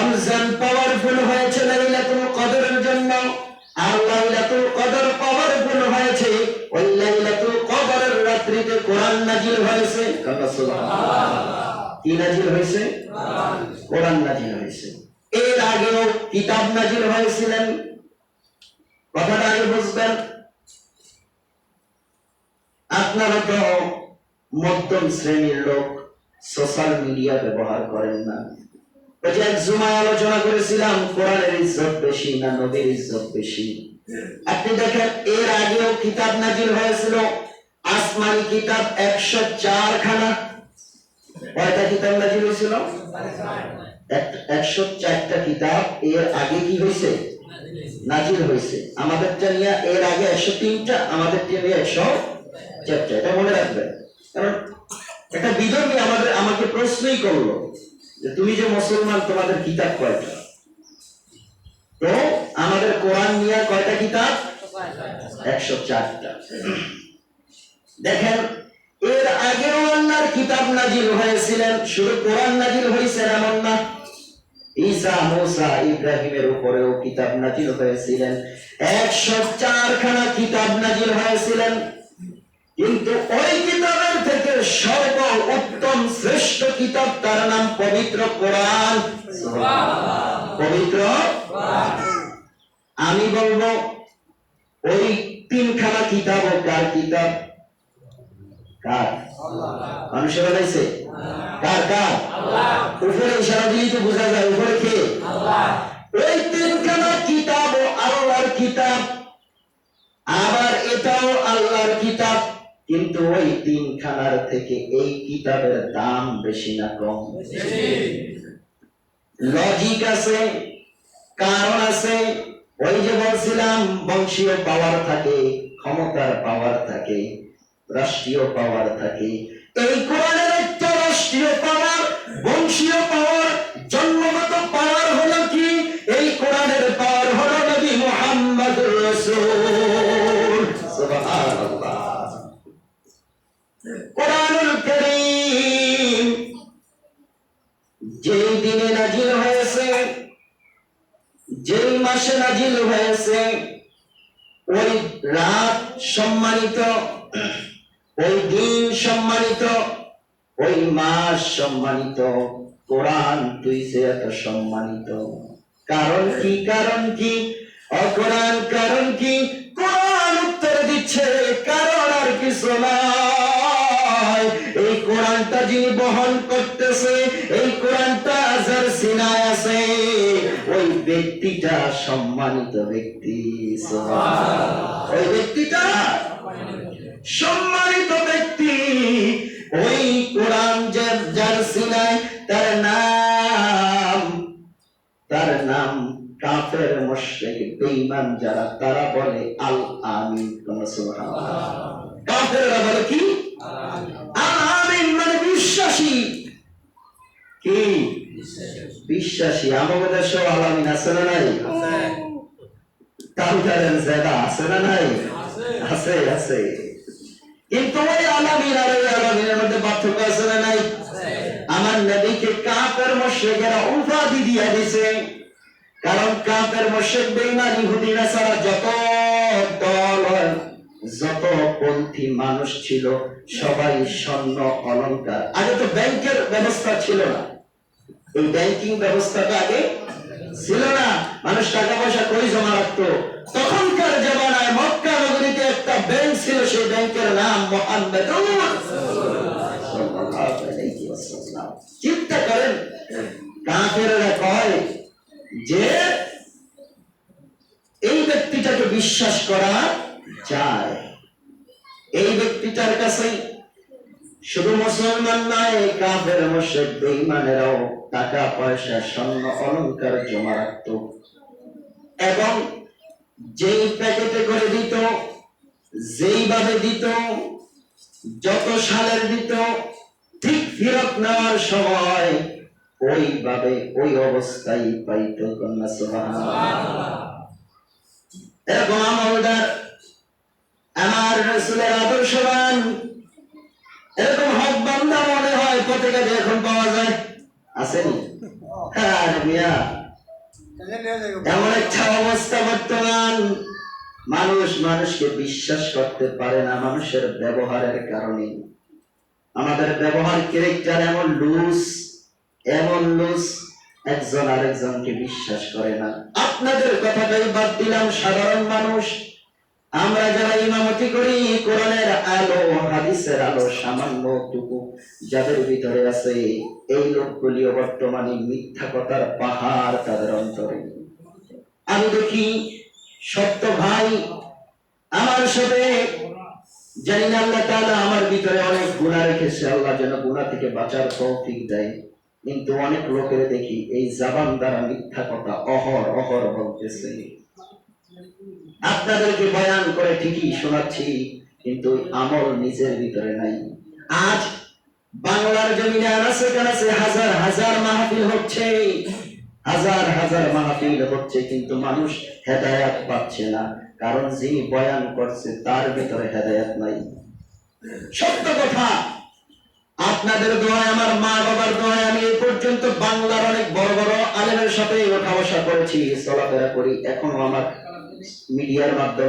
Ramzan powerful হয়েছে লাইলাতুল কদরের জন্য, আর লাইলাতুল কদর পাওয়ারফুল হয়েছে ওই লাইলাতুল কদরের রাত্রিতে কোরআন নাজিল হয়েছে। কি নাজিল হয়েছে? কোরআন নাজিল হয়েছে। এর আগেও কিতাব নাজিল হয়েছিলেন, কথাটা আগে বুঝবেন। আপনারা তো মধ্যম শ্রেণীর লোক, সোশ্যাল মিডিয়া ব্যবহার করেন না। ওই যে এক জুমায় আলোচনা করেছিলাম, কোরআনের ইজ্জত বেশি না নবীর ইজ্জত বেশি? আপনি দেখেন এর আগেও কিতাব নাজিল হয়েছিল, আসমানি কিতাব 104 খানা। কয়টা কিতাব নাজিল হয়েছিল? 104টা কিতাব এর আগে কি হয়েছে? নাজিল হয়েছে। আমাদেরটা নিয়ে এর আগে 103টা, আমাদেরটা নিয়ে 104টা। এটা মনে রাখবেন, কারণ একটা বিধর্মী আমাকে প্রশ্নই করলো যে তুমি যে মুসলমান, তোমাদের কিতাব কয়টা? তো আমাদের কোরআন নিয়ে কয়টা কিতাব? 104টা। দেখেন এর আগেও আল্লাহর কিতাব নাজিল হয়েছিলেন, শুধু কোরআন নাজিল হয়েছে এমন না। ঈসা, মুসা, ইব্রাহিমের উপরেও কিতাব নাজিল হয়েছিলেন, 104 খানা কিতাব নাজিল হয়েছিলেন। কিন্তু ওই কিতাবের থেকে সর্ব উত্তম শ্রেষ্ঠ কিতাব, তার নাম পবিত্র কোরআন। পবিত্র আমি বলবো ওই 3 খানা কিতাব কার কিতাব? কার? মানুষের বানাইছে? কার? কার? উপরে ইশারা দিলেই তো বোঝা যায় উপরে কে? ওই 3 খানা কিতাব আল্লাহর কিতাব, আবার এটাও আল্লাহর কিতাব। কিন্তু ওই 3 খানার থেকে এই কিতাবের দাম বেশি না কম? লজিক আছে, কারণ আছে। ওই যে বলছিলাম বংশীয় পাওয়ার থাকে, ক্ষমতার পাওয়ার থাকে, রাষ্ট্রীয় পাওয়ার থাকে। এই কোরআনের একটা রাষ্ট্রীয় পাওয়ার, বংশীয় পাওয়ার, জন্মগত পাওয়ার হলো কি? এই কোরআনের পাওয়ার হলো নবী মুহাম্মদুর রাসূল। সুবহানাল্লাহ। কোরআনুল কারীম যেই দিনে নাজিল হয়েছে, যেই মাসে নাজিল হয়েছে, ওই রাত সম্মানিত, ওই দিন সম্মানিত, ওই মাস সম্মানিত, কোরআন তুই যে এত সম্মানিত। কারণ কি? কারণ কি? অকোরআন কারণ কি? কোরআন উত্তর দিচ্ছে কারণ আর কিছু নয়। এই কোরআনটা যিনি বহন করতেছে, এই কোরআনটা যার সিনায় আছে, ওই ব্যক্তিটা সম্মানিত ব্যক্তি। সুবহানাল্লাহ। ওই ব্যক্তিটা সম্মানিত ব্যক্তি। ওই কোরআন যার সিনায়, তার নাম কাফের, মুশরিক, বেঈমান যারা, তারা বলে আল আমিন। সুবহানাল্লাহ। কাফেররা বলে কি? আল আমিন, মানে বিশ্বাসী। কি? বিশ্বাসী। আমাদের দেশে আল আমিন আছে না নাই? তারুকারের জায়গা আছে না নাই? আছে, আছে। কিন্তু ওই আলামিন আর ওই আলামিনের মধ্যে পার্থক্য আছে না নাই? আমার নবীকে কাফের মুশরিকেরা উপাধি দিয়ে দিয়েছে, কারণ কাফের মুশরিক বেঈমান ইহুদি নাসারা যত দল, যত পন্থী মানুষ ছিল, সবাই স্বর্ণ অলংকার। আগে তো ব্যাংকের ব্যবস্থা ছিল না, এই ব্যাংকিং ব্যবস্থাটা আগে ছিল না। মানুষ টাকা পয়সা কই জমা রাখতো? তখনকার জামানায় মক্কা নগরীতে একটা ব্যাংক ছিল, সেই ব্যাংকের নাম মুহাম্মাদুর সাল্লাল্লাহু আলাইহি ওয়াসাল্লাম। চিন্তা করেন, কাফেররা কয় যে এই ব্যক্তিটাকে বিশ্বাস করা যায়, এই ব্যক্তিটার কাছে শুধু মুসলমান নয়, কাফের মুশরিক বেঈমানেরাও টাকা পয়সা, স্বর্ণ অলংকার জমা রাখত, এবং যেই প্যাকেটে করে দিত, যেইভাবে দিত, যত সালের দিত, ঠিক ফেরত নেওয়ার সময় ওইভাবে ওই অবস্থায় পাইত। সুবহানাল্লাহ। এরকম আমলদার, আমার রাসূলের আদর্শবান, এরকম হক বান্দা মনে হয় প্রত্যেকে এখন পাওয়া যায়? আসেনি? হ্যাঁ মিয়া, এমন একটা অবস্থা বর্তমান, মানুষ মানুষকে বিশ্বাস করতে পারে না মানুষের ব্যবহারের কারণে। আমাদের ব্যবহার ক্যারেক্টার এমন লুজ, একজন আরেকজনকে বিশ্বাস করে না। আপনাদের কথাটাই বাদ দিলাম, সাধারণ মানুষ আমরা যারা ইমামতি করি, কোরআনের আলো হাদিসের আলো সামান্যটুকু যাদের ভিতরে আছে, এই লোকগুলিও বর্তমানে মিথ্যা কথার পাহাড় তাদের অন্তরে। আমি দেখি সত্য ভাই আমার সাথে, জানি না আল্লাহ তাআলা আমার ভিতরে অনেক গুনাহ রেখেছে, আল্লাহ যেন গুনাহ থেকে বাঁচার তৌফিক দেয়, কিন্তু অনেক লোকের দেখি এই জবান দ্বারা মিথ্যা কথা অহর বলতেছে। আপনাদেরকে বয়ান করে ঠিকই শোনাচ্ছি, কিন্তু আমল নিজের ভিতরে নাই। আজ বাংলার জমিনে আনাচে কানাচে হাজার হাজার মাহফিল হচ্ছে, কিন্তু মানুষ হেদায়েত পাচ্ছে না, কারণ যিনি বয়ান করছে তার ভিতরে হেদায়েত নাই। সত্য কথা, আপনাদের দোয়ায়, আমার মা বাবার দোয়ায় আমি এই পর্যন্ত বাংলার অনেক বড় বড় আলেমের সাথে ওঠা বসা করেছি, চলাফেরা করি, এখনো আমার মিডিয়ার মাধ্যমে